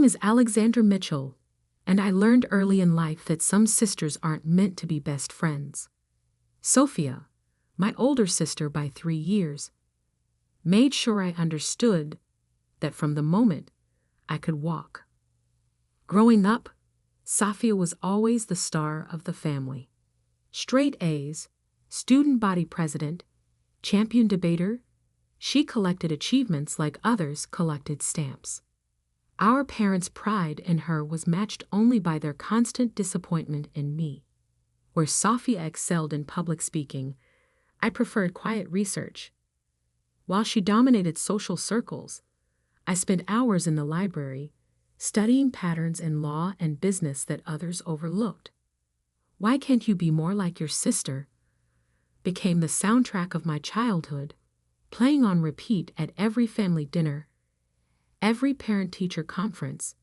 is Alexandra Mitchell, and I learned early in life that some sisters aren't meant to be best friends. Sophia, my older sister by 3 years, made sure I understood that from the moment I could walk. Growing up, Sophia was always the star of the family. Straight A's, student body president, champion debater, she collected achievements like others collected stamps. Our parents' pride in her was matched only by their constant disappointment in me. Where Sophia excelled in public speaking, I preferred quiet research. While she dominated social circles, I spent hours in the library, studying patterns in law and business that others overlooked. "Why can't you be more like your sister?" became the soundtrack of my childhood, playing on repeat at every family dinner, every parent-teacher conference,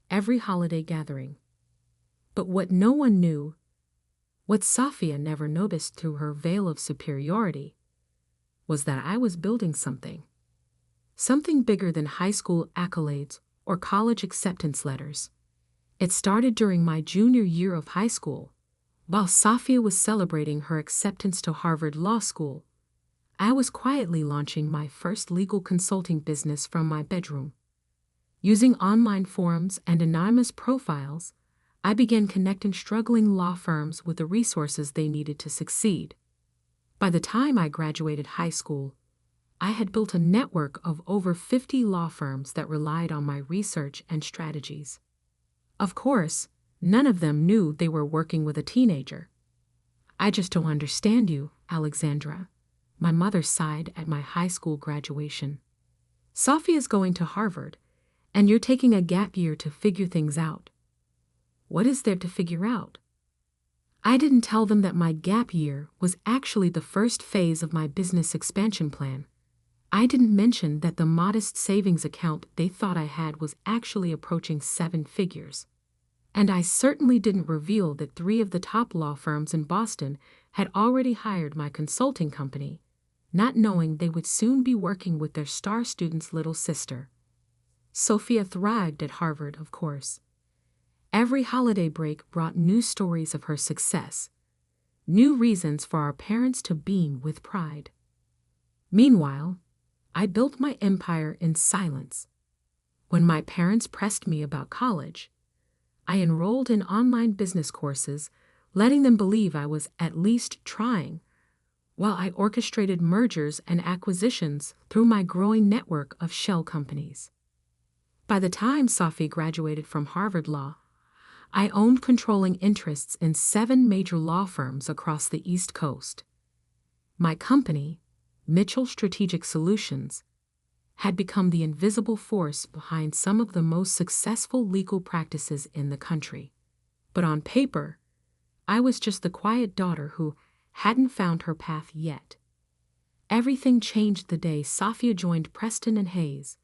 every holiday gathering. But what no one knew, what Sophia never noticed through her veil of superiority, was that I was building something. Something bigger than high school accolades or college acceptance letters. It started during my junior year of high school. While Sophia was celebrating her acceptance to Harvard Law School, I was quietly launching my first legal consulting business from my bedroom. Using online forums and anonymous profiles, I began connecting struggling law firms with the resources they needed to succeed. By the time I graduated high school, I had built a network of over 50 law firms that relied on my research and strategies. Of course, none of them knew they were working with a teenager. "I just don't understand you, Alexandra," my mother sighed at my high school graduation. "Sophia's going to Harvard, and you're taking a gap year to figure things out." What is there to figure out? I didn't tell them that my gap year was actually the first phase of my business expansion plan. I didn't mention that the modest savings account they thought I had was actually approaching 7 figures. And I certainly didn't reveal that 3 of the top law firms in Boston had already hired my consulting company, not knowing they would soon be working with their star student's little sister. Sophia thrived at Harvard, of course. Every holiday break brought new stories of her success, new reasons for our parents to beam with pride. Meanwhile, I built my empire in silence. When my parents pressed me about college, I enrolled in online business courses, letting them believe I was at least trying, while I orchestrated mergers and acquisitions through my growing network of shell companies. By the time Sophie graduated from Harvard Law, I owned controlling interests in 7 major law firms across the East Coast. My company, Mitchell Strategic Solutions, had become the invisible force behind some of the most successful legal practices in the country. But on paper, I was just the quiet daughter who hadn't found her path yet. Everything changed the day Sophia joined Preston and Hayes,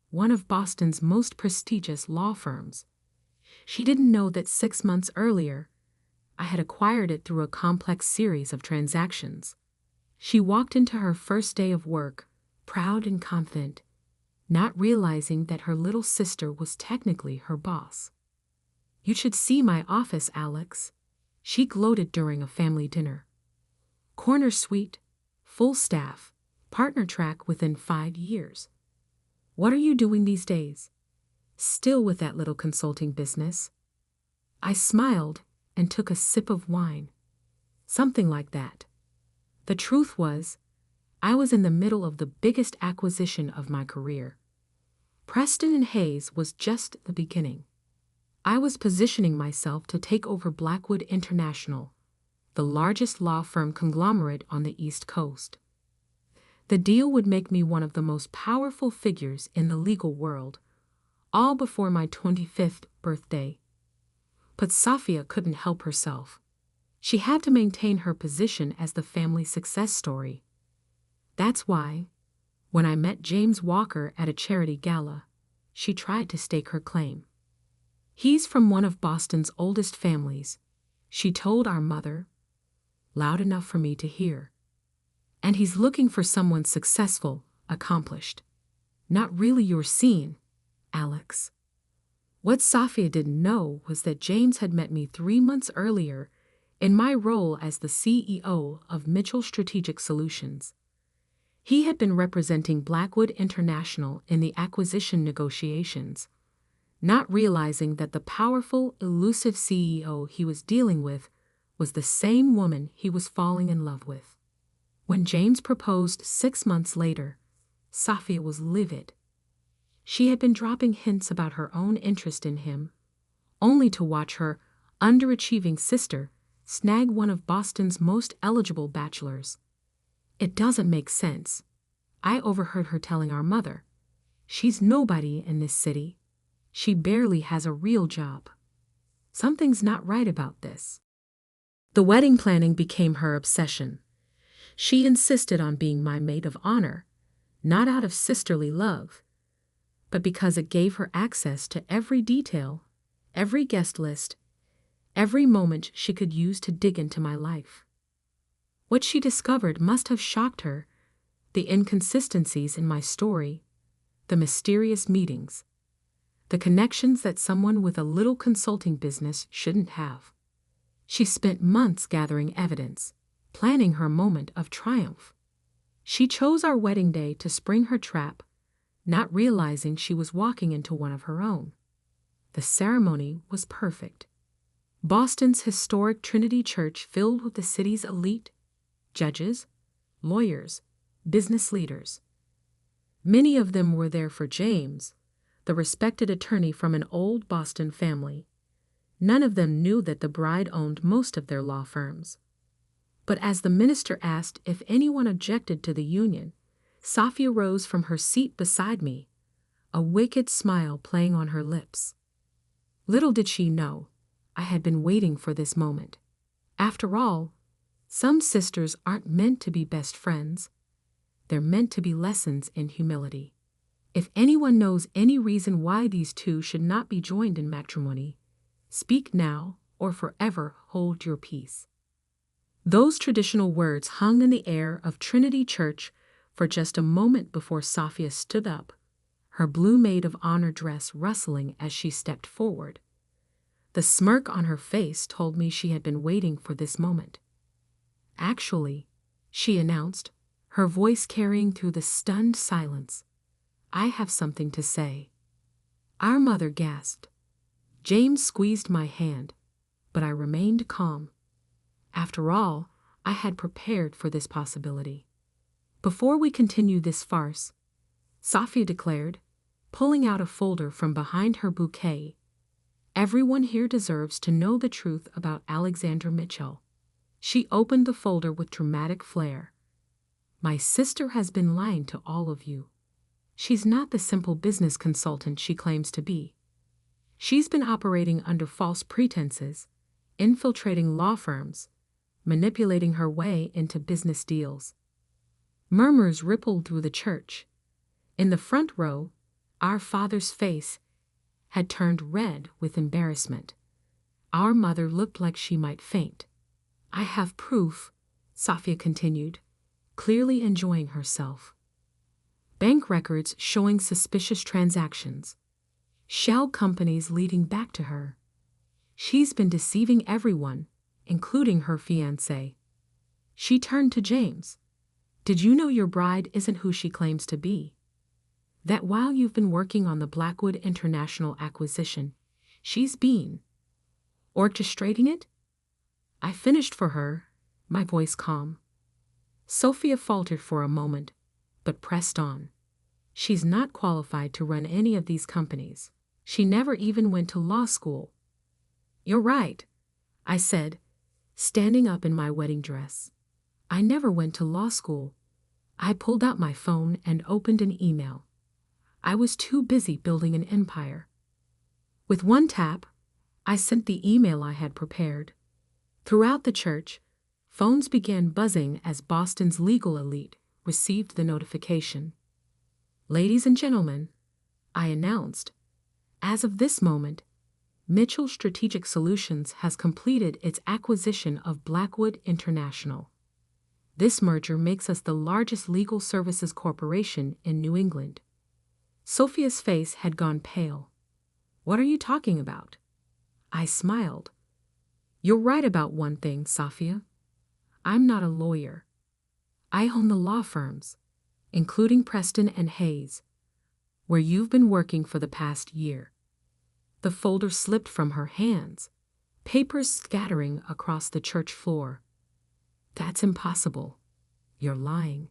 one of Boston's most prestigious law firms. She didn't know that 6 months earlier, I had acquired it through a complex series of transactions. She walked into her first day of work, proud and confident, not realizing that her little sister was technically her boss. "You should see my office, Alex," she gloated during a family dinner. "Corner suite, full staff, partner track within 5 years. What are you doing these days? Still with that little consulting business?" I smiled and took a sip of wine. Something like that. The truth was, I was in the middle of the biggest acquisition of my career. Preston and Hayes was just the beginning. I was positioning myself to take over Blackwood International, the largest law firm conglomerate on the East Coast. The deal would make me one of the most powerful figures in the legal world, all before my 25th birthday. But Sophia couldn't help herself. She had to maintain her position as the family success story. That's why, when I met James Walker at a charity gala, she tried to stake her claim. "He's from one of Boston's oldest families," she told our mother, loud enough for me to hear. "And he's looking for someone successful, accomplished. Not really your scene, Alex." What Sophia didn't know was that James had met me 3 months earlier in my role as the CEO of Mitchell Strategic Solutions. He had been representing Blackwood International in the acquisition negotiations, not realizing that the powerful, elusive CEO he was dealing with was the same woman he was falling in love with. When James proposed 6 months later, Sophia was livid. She had been dropping hints about her own interest in him, only to watch her underachieving sister snag one of Boston's most eligible bachelors. "It doesn't make sense," I overheard her telling our mother. "She's nobody in this city. She barely has a real job. Something's not right about this." The wedding planning became her obsession. She insisted on being my maid of honor, not out of sisterly love, but because it gave her access to every detail, every guest list, every moment she could use to dig into my life. What she discovered must have shocked her: the inconsistencies in my story, the mysterious meetings, the connections that someone with a little consulting business shouldn't have. She spent months gathering evidence, planning her moment of triumph. She chose our wedding day to spring her trap, not realizing she was walking into one of her own. The ceremony was perfect. Boston's historic Trinity Church filled with the city's elite, judges, lawyers, business leaders. Many of them were there for James, the respected attorney from an old Boston family. None of them knew that the bride owned most of their law firms. But as the minister asked if anyone objected to the union, Sophia rose from her seat beside me, a wicked smile playing on her lips. Little did she know, I had been waiting for this moment. After all, some sisters aren't meant to be best friends. They're meant to be lessons in humility. If anyone knows any reason why these two should not be joined in matrimony, speak now or forever hold your peace. Those traditional words hung in the air of Trinity Church for just a moment before Sophia stood up, her blue maid of honor dress rustling as she stepped forward. The smirk on her face told me she had been waiting for this moment. "Actually," she announced, her voice carrying through the stunned silence, "I have something to say." Our mother gasped. James squeezed my hand, but I remained calm. After all, I had prepared for this possibility. "Before we continue this farce," Sophia declared, pulling out a folder from behind her bouquet, "everyone here deserves to know the truth about Alexander Mitchell." She opened the folder with dramatic flair. "My sister has been lying to all of you. She's not the simple business consultant she claims to be. She's been operating under false pretenses, infiltrating law firms, manipulating her way into business deals." Murmurs rippled through the church. In the front row, our father's face had turned red with embarrassment. Our mother looked like she might faint. "I have proof," Sophia continued, clearly enjoying herself. "Bank records showing suspicious transactions. Shell companies leading back to her. She's been deceiving everyone, including her fiancé." She turned to James. "Did you know your bride isn't who she claims to be? That while you've been working on the Blackwood International acquisition, she's been orchestrating it?" I finished for her, my voice calm. Sophia faltered for a moment, but pressed on. "She's not qualified to run any of these companies. She never even went to law school." "You're right," I said, standing up in my wedding dress. "I never went to law school." I pulled out my phone and opened an email. I was too busy building an empire. With one tap, I sent the email I had prepared. Throughout the church, phones began buzzing as Boston's legal elite received the notification. "Ladies and gentlemen," I announced, "as of this moment, Mitchell Strategic Solutions has completed its acquisition of Blackwood International. This merger makes us the largest legal services corporation in New England." Sophia's face had gone pale. What are you talking about? I smiled. You're right about one thing, Safia. I'm not a lawyer. I own the law firms, including Preston and Hayes, where you've been working for the past year. The folder slipped from her hands, papers scattering across the church floor. That's impossible. You're lying.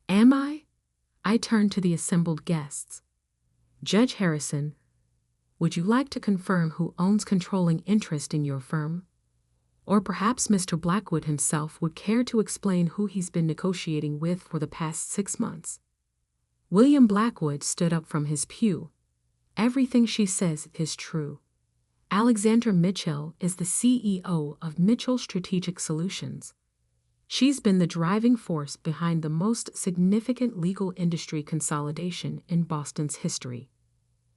Am I? I turned to the assembled guests. Judge Harrison, would you like to confirm who owns controlling interest in your firm? Or perhaps Mr. Blackwood himself would care to explain who he's been negotiating with for the past 6 months. William Blackwood stood up from his pew. Everything she says is true. Alexandra Mitchell is the CEO of Mitchell Strategic Solutions. She's been the driving force behind the most significant legal industry consolidation in Boston's history.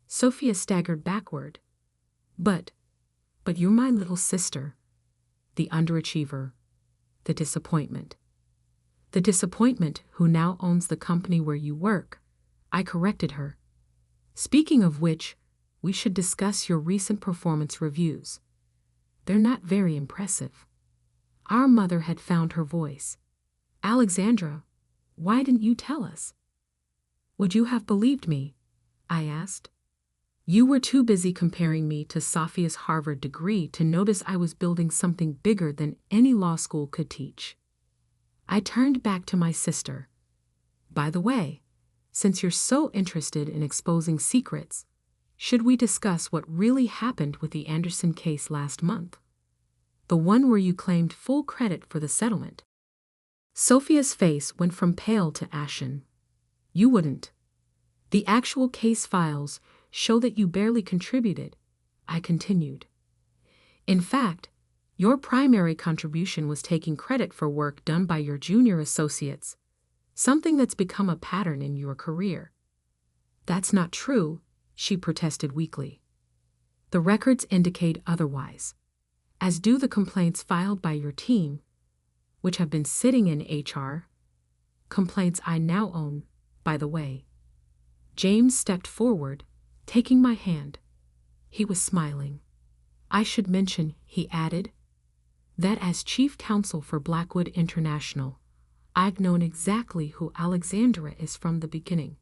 Sophia staggered backward. But you're my little sister. The underachiever. The disappointment. The disappointment who now owns the company where you work. I corrected her. Speaking of which, we should discuss your recent performance reviews. They're not very impressive. Our mother had found her voice. Alexandra, why didn't you tell us? Would you have believed me? I asked. You were too busy comparing me to Safia's Harvard degree to notice I was building something bigger than any law school could teach. I turned back to my sister. By the way, since you're so interested in exposing secrets, should we discuss what really happened with the Anderson case last month? The one where you claimed full credit for the settlement. Sophia's face went from pale to ashen. You wouldn't. The actual case files show that you barely contributed, I continued. In fact, your primary contribution was taking credit for work done by your junior associates, something that's become a pattern in your career. That's not true, she protested weakly. The records indicate otherwise, as do the complaints filed by your team, which have been sitting in HR, complaints I now own, by the way. James stepped forward, taking my hand. He was smiling. I should mention, he added, that as chief counsel for Blackwood International, I've known exactly who Alexandra is from the beginning.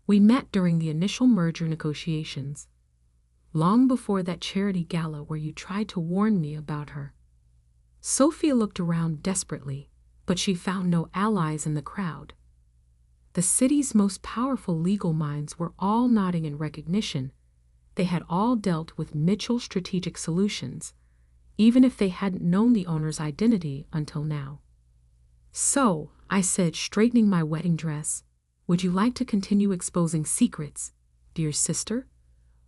We met during the initial merger negotiations, long before that charity gala where you tried to warn me about her. Sophia looked around desperately, but she found no allies in the crowd. The city's most powerful legal minds were all nodding in recognition. They had all dealt with Mitchell Strategic Solutions, even if they hadn't known the owner's identity until now. So, I said, straightening my wedding dress, would you like to continue exposing secrets, dear sister?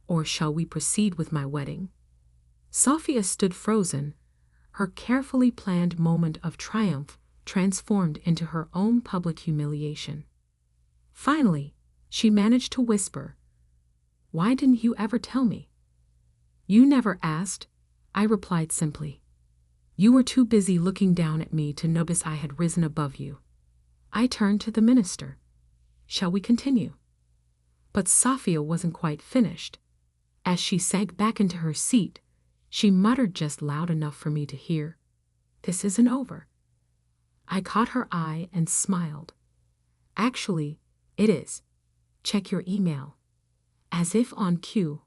Or shall we proceed with my wedding? Sophia stood frozen, her carefully planned moment of triumph transformed into her own public humiliation. Finally, she managed to whisper, Why didn't you ever tell me? You never asked, I replied simply. You were too busy looking down at me to notice I had risen above you. I turned to the minister. Shall we continue? But Sophia wasn't quite finished. As she sank back into her seat, she muttered just loud enough for me to hear, This isn't over. I caught her eye and smiled. Actually, it is. Check your email. As if on cue,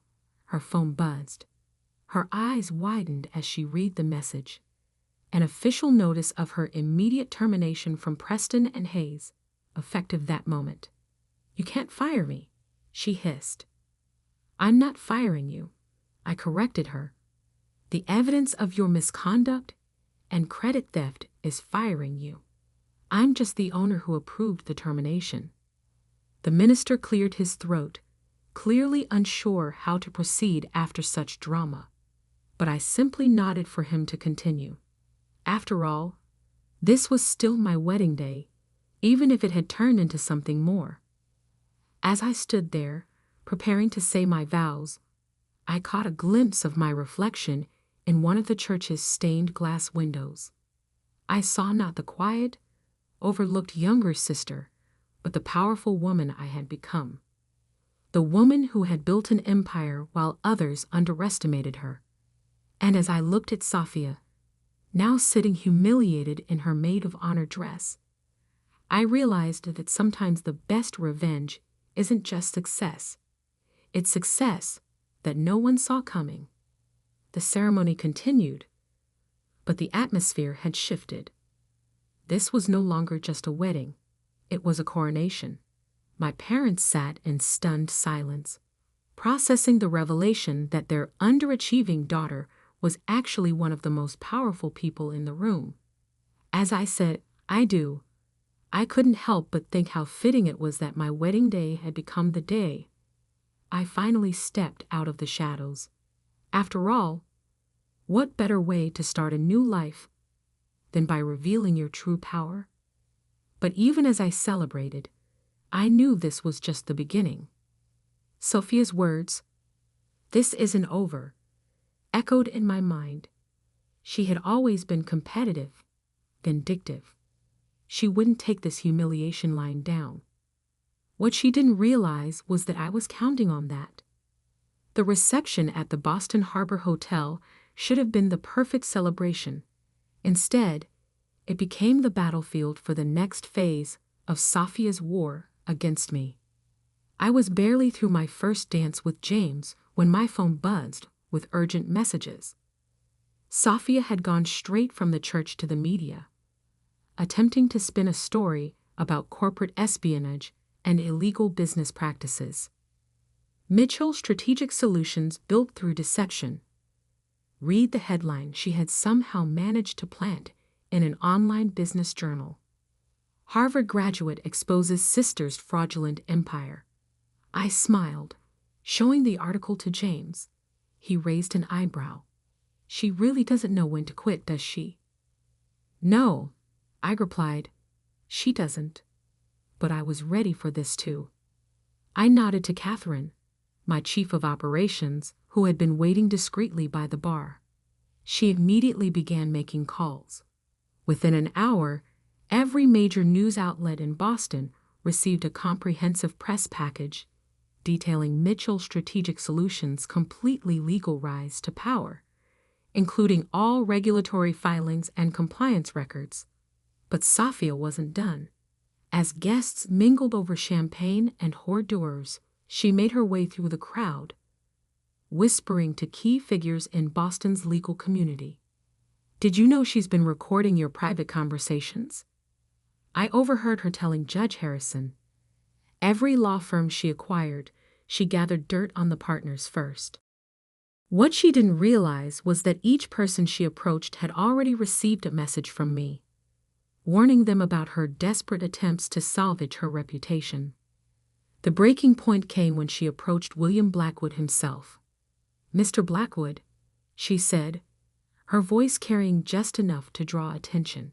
her phone buzzed. Her eyes widened as she read the message. An official notice of her immediate termination from Preston and Hayes, effective that moment. You can't fire me, she hissed. I'm not firing you, I corrected her. The evidence of your misconduct and credit theft is firing you. I'm just the owner who approved the termination. The minister cleared his throat, clearly unsure how to proceed after such drama, but I simply nodded for him to continue. After all, this was still my wedding day, even if it had turned into something more. As I stood there, preparing to say my vows, I caught a glimpse of my reflection in one of the church's stained glass windows. I saw not the quiet, overlooked younger sister, but the powerful woman I had become. the woman who had built an empire while others underestimated her. And as I looked at Sofia, now sitting humiliated in her maid of honor dress, I realized that sometimes the best revenge isn't just success. It's success that no one saw coming. The ceremony continued, but the atmosphere had shifted. This was no longer just a wedding. It was a coronation. My parents sat in stunned silence, processing the revelation that their underachieving daughter was actually one of the most powerful people in the room. As I said, "I do," I couldn't help but think how fitting it was that my wedding day had become the day I finally stepped out of the shadows. After all, what better way to start a new life than by revealing your true power? But even as I celebrated, I knew this was just the beginning. Sofia's words, "This isn't over," echoed in my mind. She had always been competitive, vindictive. She wouldn't take this humiliation lying down. What she didn't realize was that I was counting on that. The reception at the Boston Harbor Hotel should have been the perfect celebration. Instead, it became the battlefield for the next phase of Sofia's war against me. I was barely through my first dance with James when my phone buzzed with urgent messages. Sofia had gone straight from the church to the media, attempting to spin a story about corporate espionage and illegal business practices. Mitchell Strategic Solutions built through deception. Read the headline she had somehow managed to plant in an online business journal. Harvard graduate exposes sister's fraudulent empire. I smiled, showing the article to James. He raised an eyebrow. She really doesn't know when to quit, does she? No, I replied. She doesn't. But I was ready for this too. I nodded to Catherine, my chief of operations, who had been waiting discreetly by the bar. She immediately began making calls. Within an hour, every major news outlet in Boston received a comprehensive press package detailing Mitchell Strategic Solutions' completely legal rise to power, including all regulatory filings and compliance records. But Sofia wasn't done. As guests mingled over champagne and hors d'oeuvres, she made her way through the crowd, whispering to key figures in Boston's legal community. "Did you know she's been recording your private conversations?" I overheard her telling Judge Harrison. Every law firm she acquired, she gathered dirt on the partners first. What she didn't realize was that each person she approached had already received a message from me, warning them about her desperate attempts to salvage her reputation. The breaking point came when she approached William Blackwood himself. "Mr. Blackwood," she said, her voice carrying just enough to draw attention,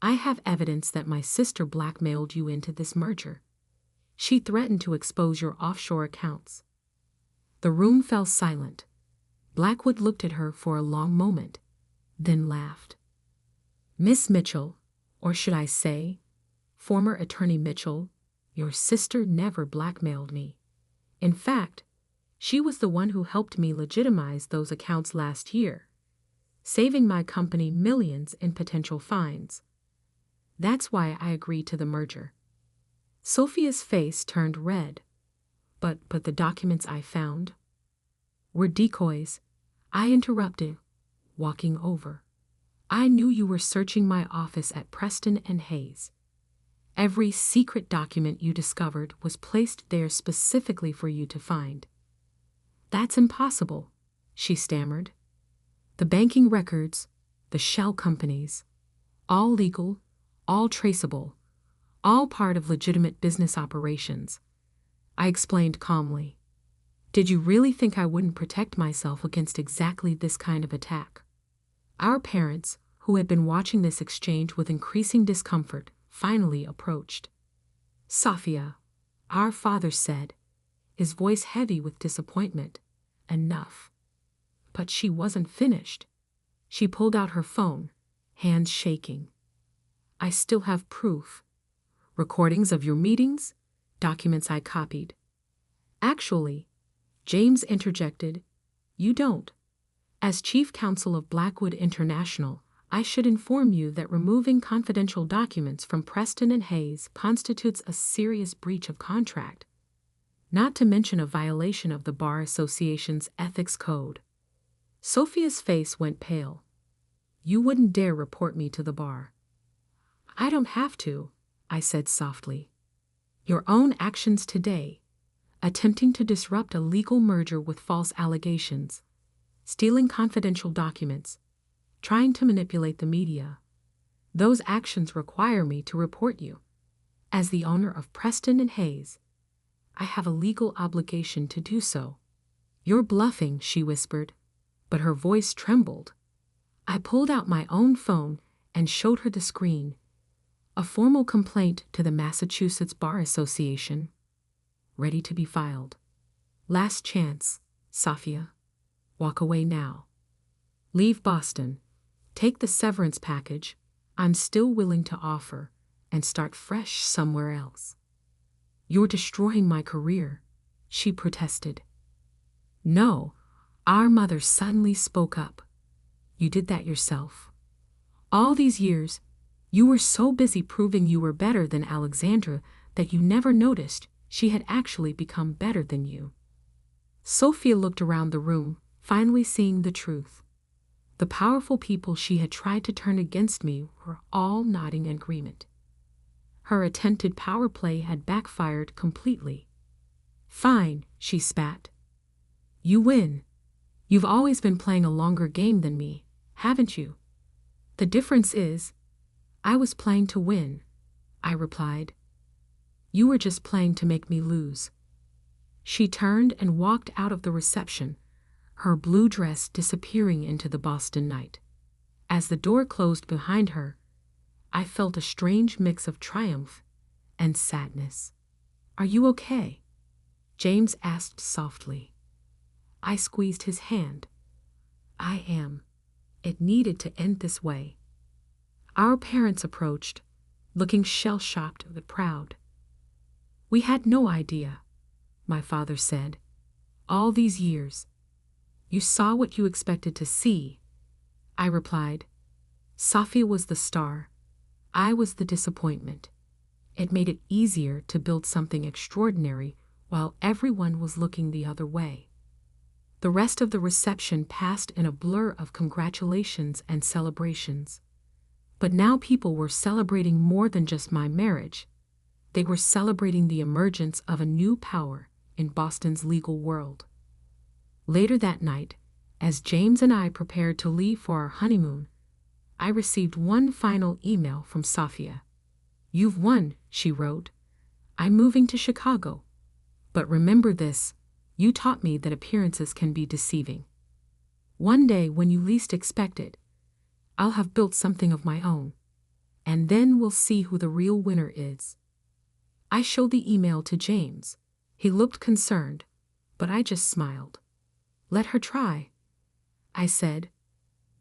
"I have evidence that my sister blackmailed you into this merger. She threatened to expose your offshore accounts." The room fell silent. Blackwood looked at her for a long moment, then laughed. "Miss Mitchell, or should I say, former Attorney Mitchell, your sister never blackmailed me. In fact, she was the one who helped me legitimize those accounts last year, saving my company millions in potential fines. That's why I agreed to the merger." Sofia's face turned red. But the documents I found were decoys," I interrupted, walking over. "I knew you were searching my office at Preston and Hayes. Every secret document you discovered was placed there specifically for you to find." "That's impossible," she stammered. "The banking records, the shell companies, all legal, all traceable, all part of legitimate business operations," I explained calmly. "Did you really think I wouldn't protect myself against exactly this kind of attack?" Our parents, who had been watching this exchange with increasing discomfort, finally approached. "Sofia," our father said, his voice heavy with disappointment. "Enough." But she wasn't finished. She pulled out her phone, hands shaking. "I still have proof. Recordings of your meetings, documents I copied. Actually, James interjected, you don't. As chief counsel of Blackwood International, I should inform you that removing confidential documents from Preston and Hayes constitutes a serious breach of contract, not to mention a violation of the Bar Association's ethics code. Sophia's face went pale. You wouldn't dare report me to the bar. I don't have to, I said softly. Your own actions today, attempting to disrupt a legal merger with false allegations, stealing confidential documents, trying to manipulate the media, those actions require me to report you. As the owner of Preston and Hayes, I have a legal obligation to do so. You're bluffing, she whispered, but her voice trembled. I pulled out my own phone and showed her the screen. A formal complaint to the Massachusetts Bar Association, ready to be filed. Last chance, Sophia. Walk away now. Leave Boston. Take the severance package I'm still willing to offer and start fresh somewhere else. You're destroying my career, she protested. No, our mother suddenly spoke up. You did that yourself. All these years, you were so busy proving you were better than Alexandra that you never noticed she had actually become better than you. Sophia looked around the room, finally seeing the truth. The powerful people she had tried to turn against me were all nodding in agreement. Her attempted power play had backfired completely. Fine, she spat. You win. You've always been playing a longer game than me, haven't you? The difference is, I was playing to win, I replied. You were just playing to make me lose. She turned and walked out of the reception, her blue dress disappearing into the Boston night. As the door closed behind her, I felt a strange mix of triumph and sadness. Are you okay? James asked softly. I squeezed his hand. I am. It needed to end this way. Our parents approached, looking shell-shocked but proud. We had no idea, my father said. All these years. You saw what you expected to see, I replied. Sophia was the star. I was the disappointment. It made it easier to build something extraordinary while everyone was looking the other way. The rest of the reception passed in a blur of congratulations and celebrations. But now people were celebrating more than just my marriage. They were celebrating the emergence of a new power in Boston's legal world. Later that night, as James and I prepared to leave for our honeymoon, I received one final email from Sophia. You've won, she wrote. I'm moving to Chicago. But remember this, you taught me that appearances can be deceiving. One day, when you least expect it, I'll have built something of my own, and then we'll see who the real winner is. I showed the email to James. He looked concerned, but I just smiled. Let her try, I said.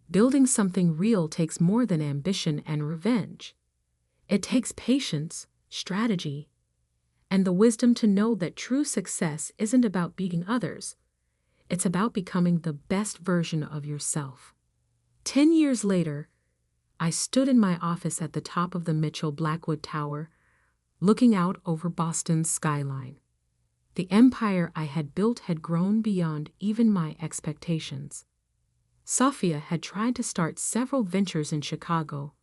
Building something real takes more than ambition and revenge. It takes patience, strategy, and the wisdom to know that true success isn't about beating others. It's about becoming the best version of yourself. 10 years later, I stood in my office at the top of the Mitchell Blackwood Tower, looking out over Boston's skyline. The empire I had built had grown beyond even my expectations. Sophia had tried to start several ventures in Chicago,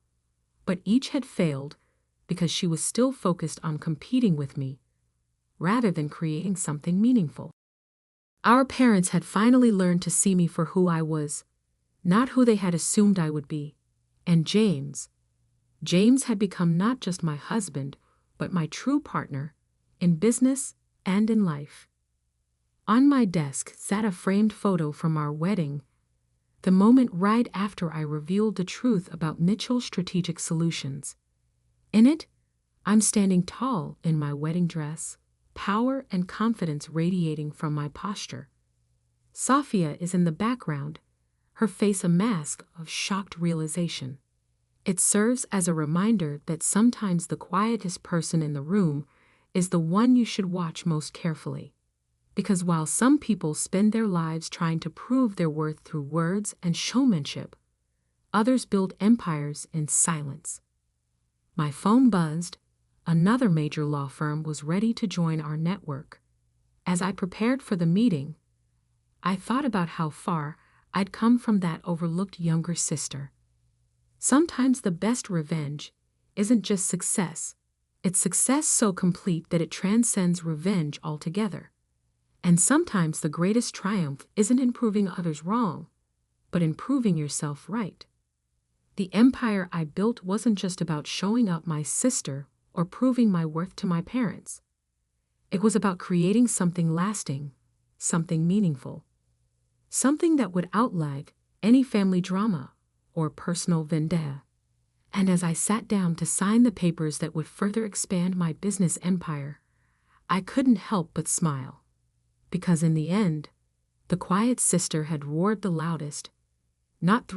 but each had failed because she was still focused on competing with me, rather than creating something meaningful. Our parents had finally learned to see me for who I was, not who they had assumed I would be. And James had become not just my husband, but my true partner, in business and in life. On my desk sat a framed photo from our wedding, the moment right after I revealed the truth about Mitchell Strategic Solutions. In it, I'm standing tall in my wedding dress, power and confidence radiating from my posture. Sophia is in the background, her face a mask of shocked realization. It serves as a reminder that sometimes the quietest person in the room is the one you should watch most carefully. Because while some people spend their lives trying to prove their worth through words and showmanship, others build empires in silence. My phone buzzed. Another major law firm was ready to join our network. As I prepared for the meeting, I thought about how far I'd come from that overlooked younger sister. Sometimes the best revenge isn't just success. It's success so complete that it transcends revenge altogether. And sometimes the greatest triumph isn't in proving others wrong, but in proving yourself right. The empire I built wasn't just about showing up my sister or proving my worth to my parents. It was about creating something lasting, something meaningful, something that would outlive any family drama or personal vendetta. And as I sat down to sign the papers that would further expand my business empire, I couldn't help but smile. Because in the end, the quiet sister had roared the loudest, not